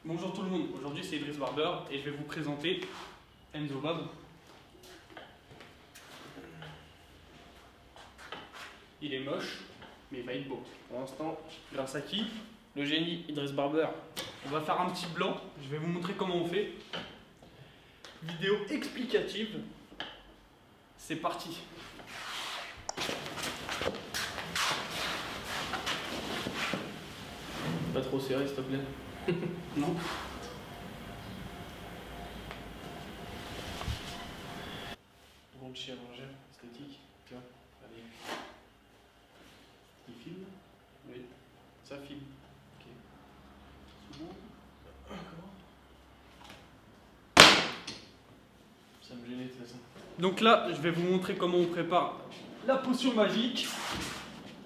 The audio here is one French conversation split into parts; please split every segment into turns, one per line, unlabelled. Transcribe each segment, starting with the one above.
Bonjour tout le monde, aujourd'hui c'est Idriss Barber et je vais vous présenter Enzo Bab. Il est moche, mais il va être beau. Pour l'instant, grâce à qui? Le génie Idriss Barber. On va faire un petit blanc, je vais vous montrer comment on fait. Vidéo explicative. C'est parti.
Pas trop serré s'il te plaît.
Non.
Bon de chirurgien, esthétique, tu vois. Allez. Il filme?
Oui, ça filme.
Ok.
C'est bon.
Comment? Ça me gênait de toute façon.
Donc là, je vais vous montrer comment on prépare la potion magique.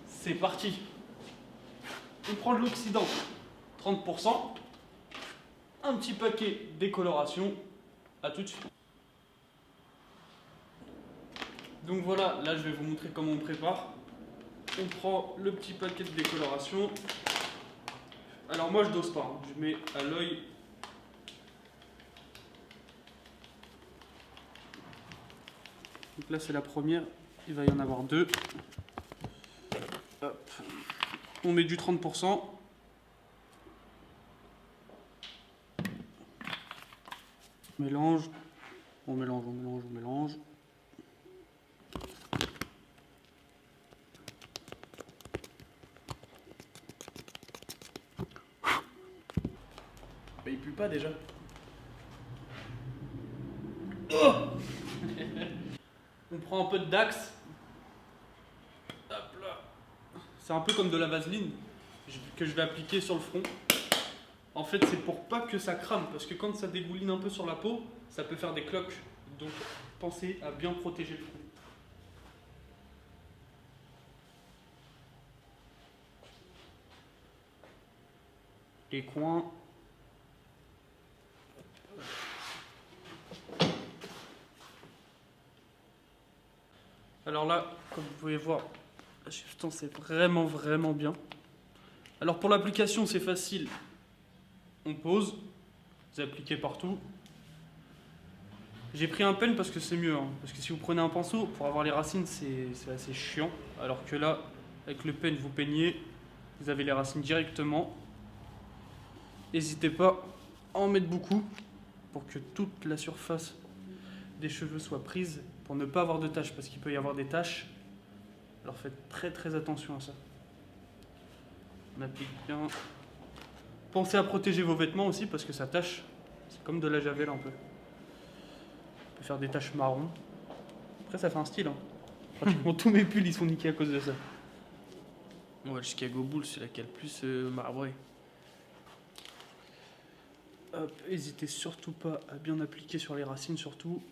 C'est parti. On prend de l'oxydant, 30%. Un petit paquet décoloration. À tout de suite. Donc voilà, là je vais vous montrer comment on prépare. On prend le petit paquet de décoloration. Alors moi je dose pas, hein. Je mets à l'œil. Donc là c'est la première, il va y en avoir deux. Hop. On met du 30%. On mélange, on mélange, on mélange, on mélange.
Bah il pue pas déjà.
Oh on prend un peu de Dax. Hop là. C'est un peu comme de la vaseline que je vais appliquer sur le front. En fait, c'est pour pas que ça crame, parce que quand ça dégouline un peu sur la peau, ça peut faire des cloques. Donc, pensez à bien protéger le front. Les coins. Alors là, comme vous pouvez voir, la substance est vraiment bien. Alors pour l'application, c'est facile. On pose, vous appliquez partout. J'ai pris un pen parce que c'est mieux, hein. Parce que si vous prenez un pinceau, pour avoir les racines, c'est assez chiant. Alors que là, avec le pen, vous peignez, vous avez les racines directement. N'hésitez pas à en mettre beaucoup pour que toute la surface des cheveux soit prise, pour ne pas avoir de taches, parce qu'il peut y avoir des taches. Alors faites très attention à ça. On applique bien. Pensez à protéger vos vêtements aussi parce que ça tache. C'est comme de la javel un peu. On peut faire des taches marron. Après ça fait un style. Hein. Pratiquement tous mes pulls ils sont niqués à cause de ça.
Ouais, le Chicago Bulls c'est laquelle plus marbré.
Hop, n'hésitez surtout pas à bien appliquer sur les racines surtout.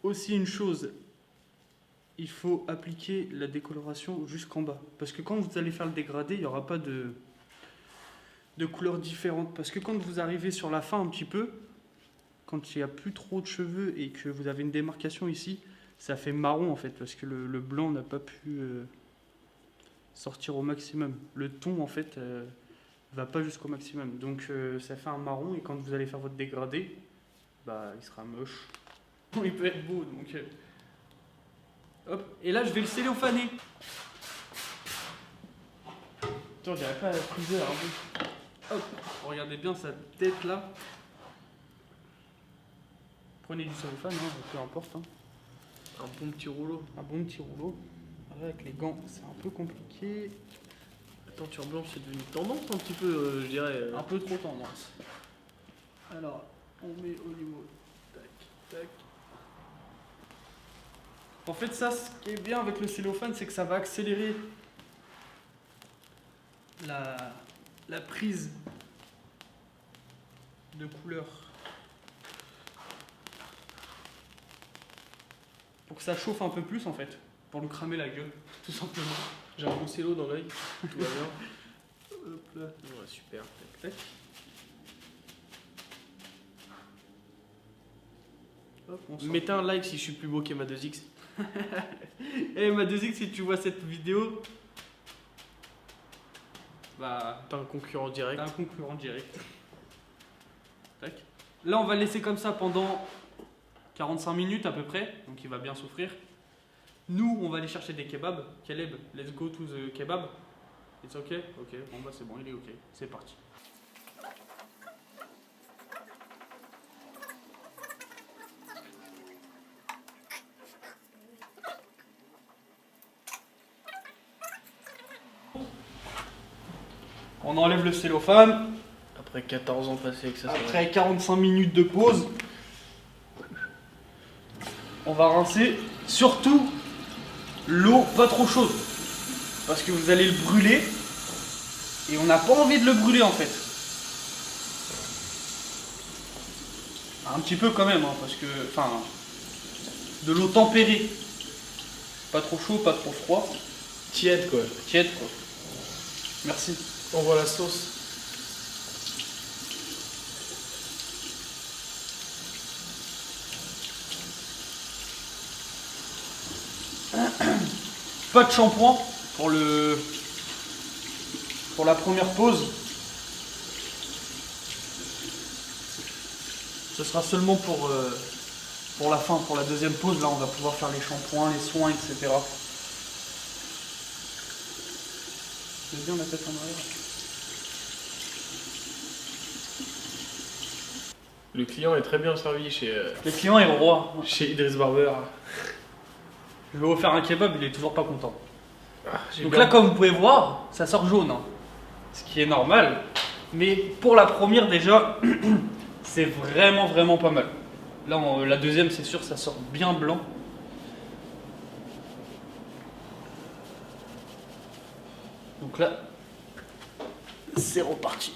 Aussi une chose, il faut appliquer la décoloration jusqu'en bas. Parce que quand vous allez faire le dégradé, il n'y aura pas de couleurs différentes. Parce que quand vous arrivez sur la fin un petit peu, quand il n'y a plus trop de cheveux et que vous avez une démarcation ici, ça fait marron en fait. Parce que le blanc n'a pas pu sortir au maximum. Le ton en fait va pas jusqu'au maximum. Donc ça fait un marron et quand vous allez faire votre dégradé, bah il sera moche. Il peut être beau donc... Hop, et là je vais le cellophaner.
Attends, on dirait pas la priseur un peu.
Hop, regardez bien sa tête là. Prenez du cellophane, hein, peu importe. Hein.
Un bon petit rouleau.
Un bon petit rouleau. Avec les gants, c'est un peu compliqué.
La teinture blanche c'est devenu tendance un petit peu, je dirais.
Un peu trop tendance. Alors, on met au niveau. Tac, tac. En fait, ça, ce qui est bien avec le cellophane, c'est que ça va accélérer la prise de couleur. Pour que ça chauffe un peu plus, en fait. Pour lui cramer la gueule, tout simplement.
J'ai un bon cello dans l'œil, tout va bien.
Hop là.
Ouais, super.
Tac, tac. Hop, on sort.
Mettez un like si je suis plus beau qu'Emma 2X.
Eh, ma 2X, si tu vois cette vidéo, bah,
T'as un concurrent direct.
t'as un concurrent direct. Là, on va le laisser comme ça pendant 45 minutes à peu près. Donc, il va bien souffrir. Nous, on va aller chercher des kebabs. Caleb, let's go to the kebab. It's ok? Ok, bon bah c'est bon, il est ok. C'est parti. On enlève le cellophane.
Après 14 ans passés avec ça.
Après 45 minutes de pause, on va rincer. Surtout, l'eau pas trop chaude. Parce que vous allez le brûler. Et on n'a pas envie de le brûler en fait. Un petit peu quand même, hein, parce que... Enfin... De l'eau tempérée. Pas trop chaud, pas trop froid.
Tiède quoi.
Tiède quoi. Merci.
On voit la sauce.
Pas de shampoing pour la première pause. Ce sera seulement pour la fin, pour la deuxième pause. Là, on va pouvoir faire les shampoings, les soins, etc. C'est bien la tête en arrière.
Le client est très bien servi chez
Le client est roi.
Idriss Barber.
Je vais vous faire un kebab, il est toujours pas content.
Ah,
Donc là, comme vous pouvez voir, ça sort jaune. Hein. Ce qui est normal. Mais pour la première, déjà, c'est vraiment, vraiment pas mal. Là, la deuxième, c'est sûr, ça sort bien blanc. Donc là, c'est reparti.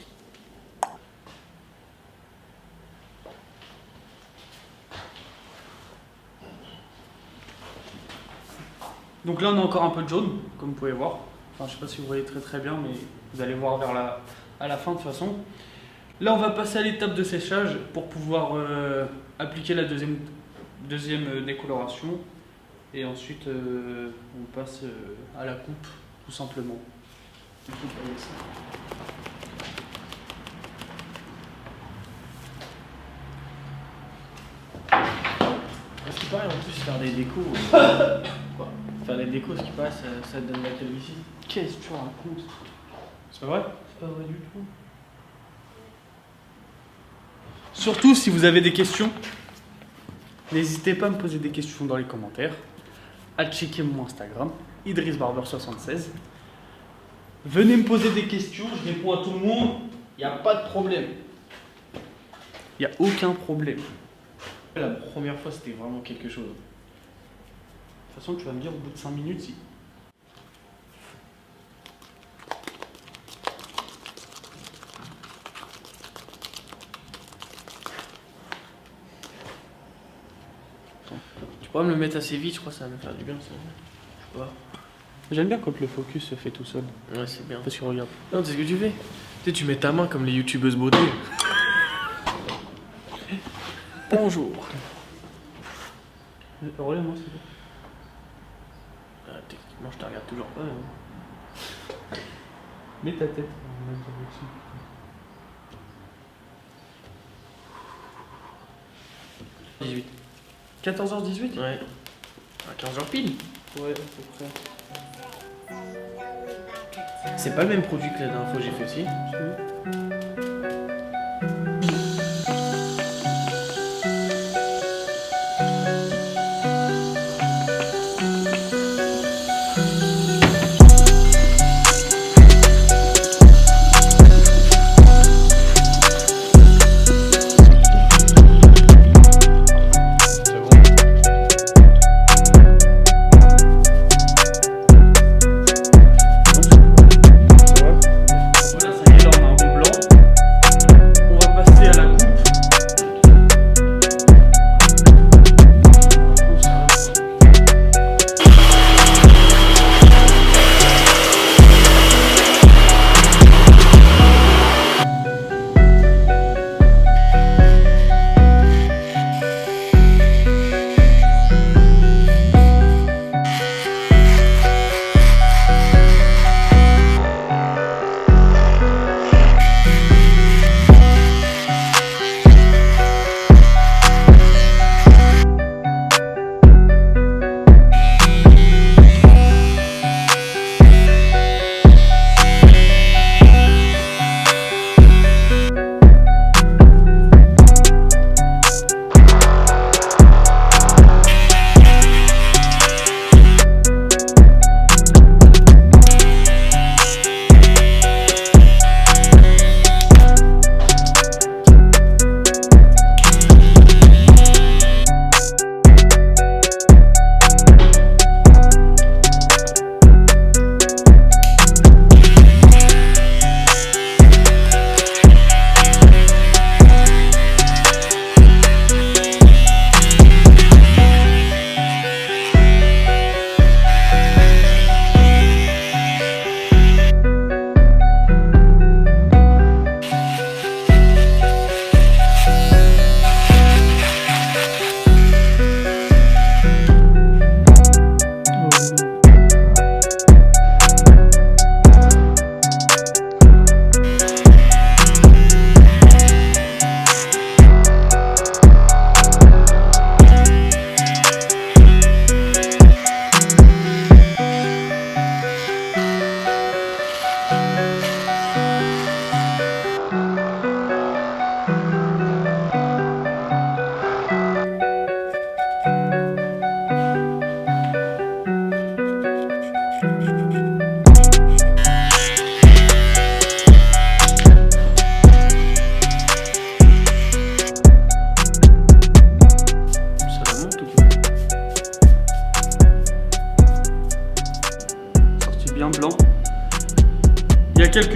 Donc là, on a encore un peu de jaune, comme vous pouvez voir. Enfin, je sais pas si vous voyez très très bien, mais vous allez voir à la fin de toute façon. Là, on va passer à l'étape de séchage pour pouvoir appliquer la deuxième décoloration. Et ensuite, on passe à la coupe, tout simplement.
Ce qui paraît en plus faire des décos. Quoi? Faire des décos, ce qui paraît, ça te donne la calvitie.
Qu'est-ce que tu racontes?
C'est pas vrai?
C'est pas vrai du tout. Surtout si vous avez des questions, n'hésitez pas à me poser des questions dans les commentaires. À checker mon Instagram, IdrissBarber76. Venez me poser des questions, je réponds à tout le monde. Il n'y a pas de problème. Il n'y a aucun problème. De
La première fois, c'était vraiment quelque chose.
toute façon, tu vas me dire au bout de 5 minutes si.
Tu pourrais me le mettre assez vite, je crois que ça va me faire du bien. Ça. Je sais pas.
J'aime bien quand le focus se fait tout seul.
Ouais, c'est bien.
Parce que regarde.
Non, c'est ce que tu fais. Tu sais, tu mets ta main comme les youtubeuses beauté. Bonjour.
Regarde-moi, c'est bon.
Ah, techniquement, je te regarde toujours pas. Hein.
Mets ta tête en même temps.
18.
14h18
Ouais. À 15h pile.
Ouais, à peu près.
C'est pas le même produit que la dernière fois que j'ai fait aussi.
Voilà, ça y est, là on a un beau blanc.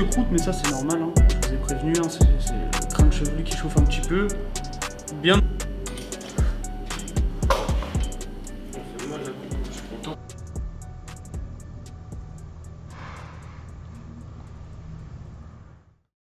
croûte, mais ça c'est normal, hein. Je vous ai prévenu, hein, c'est le crâne chevelu qui chauffe un petit peu. Bien.